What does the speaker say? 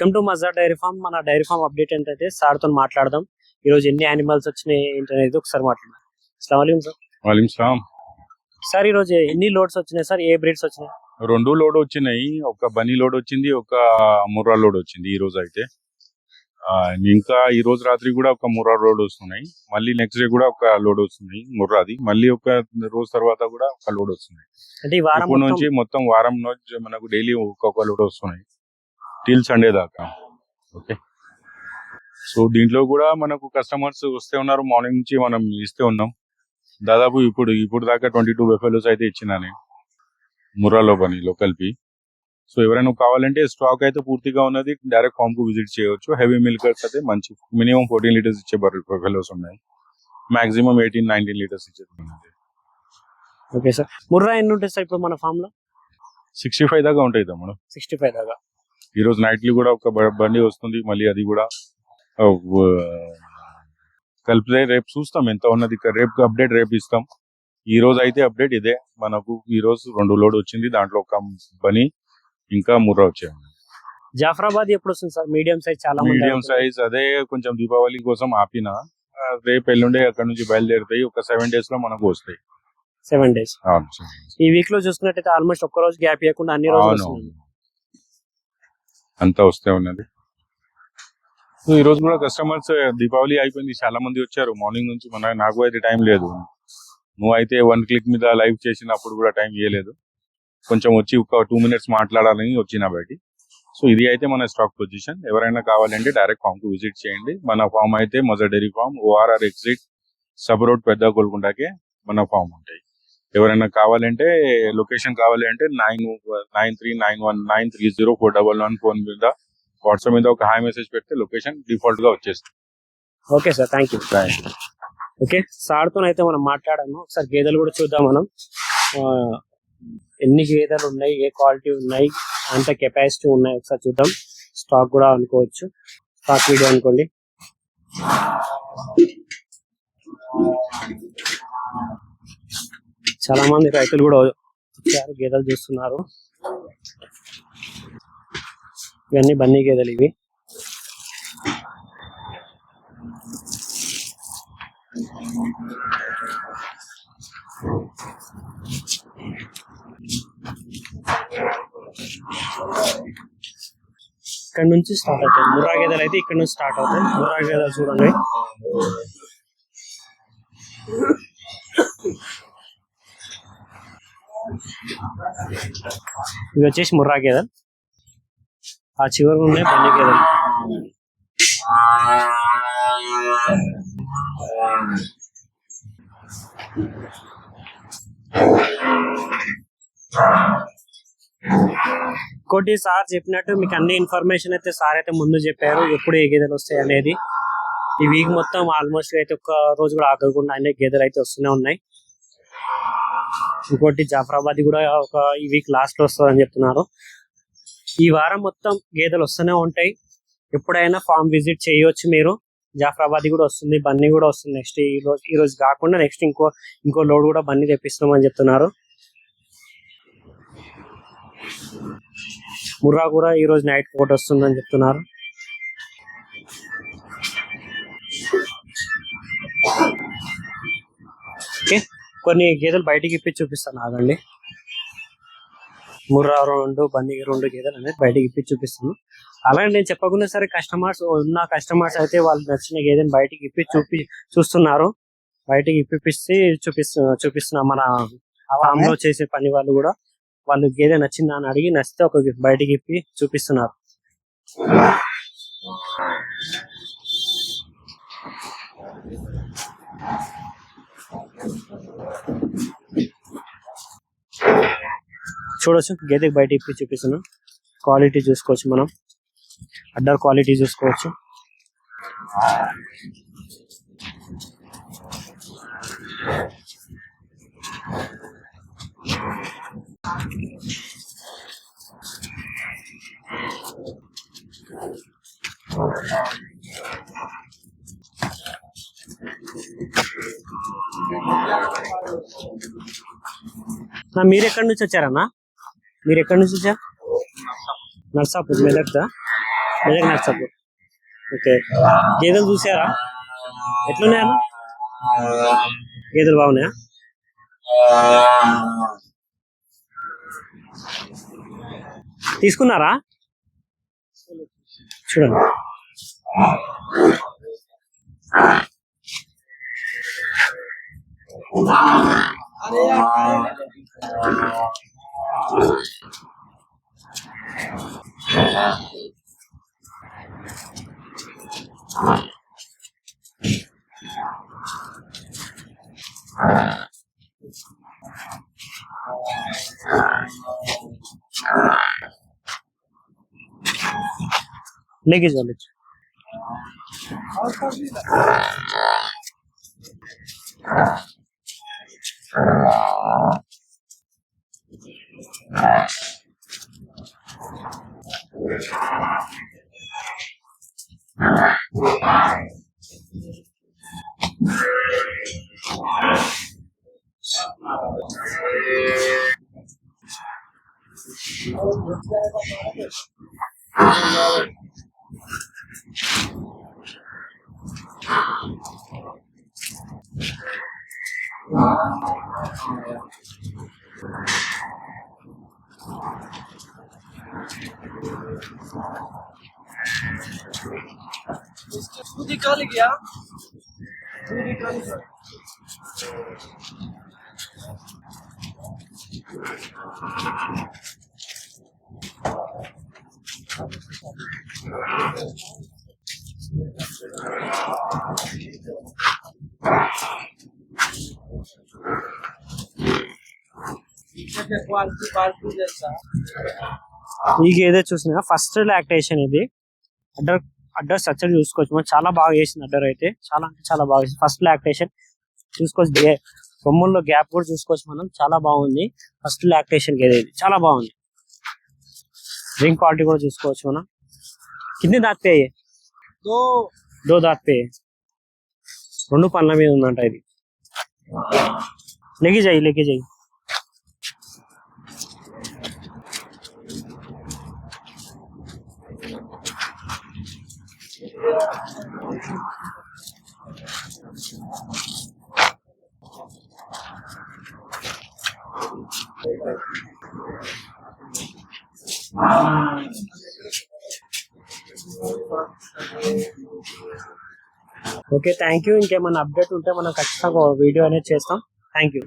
Welcome to Mazar dairy farm. మన dairy farm update ఏంటంటే sir తో మాట్లాడదాం. ఈ రోజు ఎన్ని యానిమల్స్ వచ్చినాయి ఏంటనేది ఒకసారి మాట్లాడదాం. అస్సలాము అలైకుం సార్. వాలేకుం సలాం. సార్ ఈ రోజు ఎన్ని లోడ్స్ వచ్చినాయి సార్? ఏ బ్రీడ్స్ వచ్చినాయి? 2 లోడ్ వచ్చినాయి. ఒక బనీ లోడ్ వచ్చింది, ఒక ముర్రా లోడ్ వచ్చింది ఈ రోజు అయితే. ఇంకా ఈ రోజు రాత్రి కూడా ఒక ముర్రా లోడ్ వస్తున్నాయి. మళ్ళీ నెక్స్ట్ డే కూడా ఒక లోడ్ వస్తుంది ముర్రాది. మళ్ళీ ఒక రోజు తర్వాత కూడా ఒక లోడ్ వస్తున్నాయి. అంటే ఈ వారం నుంచి మొత్తం వారం నుంచి మనకు డైలీ ఒక్కొక్క లోడ్ వస్తున్నాయి టిల్ సండే దాకా. ఓకే, సో దీంట్లో కూడా మనకు కస్టమర్స్ వస్తే ఉన్నారు. మార్నింగ్ నుంచి మనం ఇస్తే ఉన్నాం. దాదాపు ఇప్పుడు దాకా 22 బెఫెలోస్ అయితే ఇచ్చినా నేను ముర్రాలో బనీ లోకల్ పి. సో ఎవరైనా కావాలంటే స్టాక్ అయితే పూర్తిగా ఉన్నది. డైరెక్ట్ ఫామ్ కు విజిట్ చేయవచ్చు. హెవీ మిల్కర్స్ అయితే మంచి మినిమం 14 లీటర్స్ ఇచ్చే బెఫెలోస్ ఉన్నాయి. మాక్సిమం 18-19 లీటర్స్ ఇచ్చేది. ఓకే సార్, ముర్రా ఎన్ని ఉంటాయి సార్ ఇప్పుడు మన ఫామ్ లో? 65 దాకా ఉంటాయి తమ్ముడు. 65 దాకా. ఈ రోజు నైట్లీ కూడా ఒక బండి వస్తుంది. మళ్ళీ అది కూడా కలిపితే రేపు చూస్తాం ఎంత ఉన్నది. రేపు అప్డేట్ రేపు ఇస్తాం. ఈ రోజు అయితే అప్డేట్ ఇదే. మనకు ఈ రోజు 2 లోడ్ వచ్చింది. దాంట్లో ఒక బనీ ఇంకా ముర్రా వచ్చాయి. జాఫరాబాద్ ఎప్పుడు వస్తుంది సార్? మీడియం సైజ్ చాలా మీడియం సైజ్ అదే కొంచెం దీపావళి కోసం ఆపిన. రేపు ఎల్లుండే అక్కడ నుంచి బయలుదేరుతాయి. ఒక 7 days లో మనకు వస్తాయి. 7 days. ఈ వీక్ లో చూసుకున్నట్టయితే ఆల్మోస్ట్ ఒక్క రోజు గ్యాప్ ఇవ్వకుండా అన్ని రోజులు అంతా వస్తే ఉన్నది. సో ఈ రోజు కూడా కస్టమర్స్ దీపావళి అయిపోయింది, చాలా మంది వచ్చారు మార్నింగ్ నుంచి. నాకు అయితే టైం లేదు. నువ్వు అయితే 1 click మీద లైవ్ చేసినప్పుడు కూడా టైం ఇవ్వలేదు. కొంచెం వచ్చి ఒక 2 minutes మాట్లాడాలని వచ్చిన బయట. సో ఇది అయితే మన స్టాక్ పొజిషన్. ఎవరైనా కావాలంటే డైరెక్ట్ ఫామ్ కు విజిట్ చేయండి. మన ఫామ్ అయితే మజర్ dairy farm, ORR exit, sub road, పెద్ద గోల్కొండకే మన ఫామ్ ఉంటాయి. ఎవరైనా కావాలంటే లొకేషన్ కావాలంటే 9391930411 ఫోన్ మీద వాట్సాప్ మీద ఒక హాయ్ మెసేజ్ పెడితే లొకేషన్ డిఫాల్ట్ గా వచ్చేస్తుంది. Okay sir, thank you. Okay, sir తో అయితే మనం మాట్లాడాము. ఒకసారి గేదెలు కూడా చూద్దాం మనం. ఎన్ని గేదెలు ఉన్నాయి, ఏ క్వాలిటీ ఉన్నాయి, అంత కెపాసిటీ ఉన్నాయి ఒకసారి చూద్దాం. స్టాక్ కూడా అనుకోవచ్చు, స్టాక్ వీడియో అనుకోండి. చాలా మంది రైతులు కూడా వచ్చారు, గేదెలు చూస్తున్నారు. ఇవన్నీ బన్నీ గేదెలు ఇవి. ఇక్కడ నుంచి స్టార్ట్ అవుతాయి ముర్రా గేదెలు అయితే. ఇక్కడ నుంచి స్టార్ట్ అవుతాయి ముర్రా గేదెలు. చూడండి, ఇవి వచ్చేసి ముర్రా గేదెలు. ఆ చివరి ఉన్నాయి బన్నీ గేదెలు. ఇంకోటి సార్ చెప్పినట్టు మీకు అన్ని ఇన్ఫర్మేషన్ అయితే సార్ అయితే ముందు చెప్పారు, ఎప్పుడు ఏ గేదెలు వస్తాయి అనేది. ఈ వీక్ మొత్తం ఆల్మోస్ట్ అయితే ఒక్క రోజు కూడా ఆగకుండా అన్ని గేదెలు అయితే వస్తూనే ఉన్నాయి. ఇంకోటి జాఫరాబాద్ కూడా ఒక ఈ వీక్ లాస్ట్ లో వస్తుంది అని చెప్తున్నారు. ఈ వారం మొత్తం గేదెలు వస్తూనే ఉంటాయి. ఎప్పుడైనా ఫామ్ విజిట్ చేయవచ్చు మీరు. జాఫరాబాద్ కూడా వస్తుంది, బన్నీ కూడా వస్తుంది. నెక్స్ట్ ఈ రోజు కాకుండా నెక్స్ట్ ఇంకో లోడ్ కూడా బన్నీ తెప్పిస్తున్నామని చెప్తున్నారు. ముర్రా కూడా ఈ రోజు నైట్ ఒకటి వస్తుందని చెప్తున్నారు. ఓకే, కొన్ని గేదెలు బయటికి ఇప్పి చూపిస్తాను, ఆగండి. ముర్రా 2, బన్నీ 2 గేదెలు అనేది బయటకి ఇప్పి చూపిస్తాను. అలాగే నేను చెప్పకుండా సరే కస్టమర్స్ అయితే వాళ్ళు నచ్చిన గేదెని బయటికి ఇప్పి చూస్తున్నారు. బయటికి ఇప్పిస్తే చూపిస్తున్నా. మన ఫామ్ లో చేసే పని వాళ్ళు కూడా వాళ్ళు గేదె నచ్చిందా అని అడిగి నచ్చితే ఒక బయటికి ఇప్పి చూపిస్తున్నారు. చూడొచ్చు, గేదెకి బయట ఇప్పి చూపిస్తున్నాం. క్వాలిటీ చూసుకోవచ్చు, మనం అడ్డర్ క్వాలిటీ చూసుకోవచ్చు. మీరు ఎక్కడి నుంచి వచ్చారన్నా? మీరు ఎక్కడి నుంచి వచ్చారు? నర్సాపూర్, మెదక్దా? మెదక్ నర్సాపూర్. ఓకే, గేదెలు చూసారా ఎట్లున్నాయా? గేదెలు బాగున్నాయా? తీసుకున్నారా? చూడండి. लेके जाओ ले दूध निकाल गया। ఈ గేదె చూసినా ఫస్ట్ లాక్టేషన్ ఇది. అడ్డర్ అడ్డర్ స్ట్రక్చర్ చూసుకోవచ్చు మనం, చాలా బాగా చేసింది అడ్డర్ అయితే, చాలా అంటే చాలా బాగా చేసింది. ఫస్ట్ లాక్టేషన్ చూసుకోవచ్చు, కొమ్ముల్లో గ్యాప్ కూడా చూసుకోవచ్చు మనం, చాలా బాగుంది. ఫస్ట్ లాక్టేషన్ గేదె ఇది, చాలా బాగుంది. డ్రింక్ క్వాలిటీ కూడా చూసుకోవచ్చు మనం. కింది దాతే దో దాతే 2 పళ్ళ మీద ఉందంట ఇది. లేకి जाइए ఓకే, థ్యాంక్ యూ. ఇంకేమైనా అప్డేట్ ఉంటే మనం ఖచ్చితంగా వీడియో అనేది చేస్తాం. Thank you.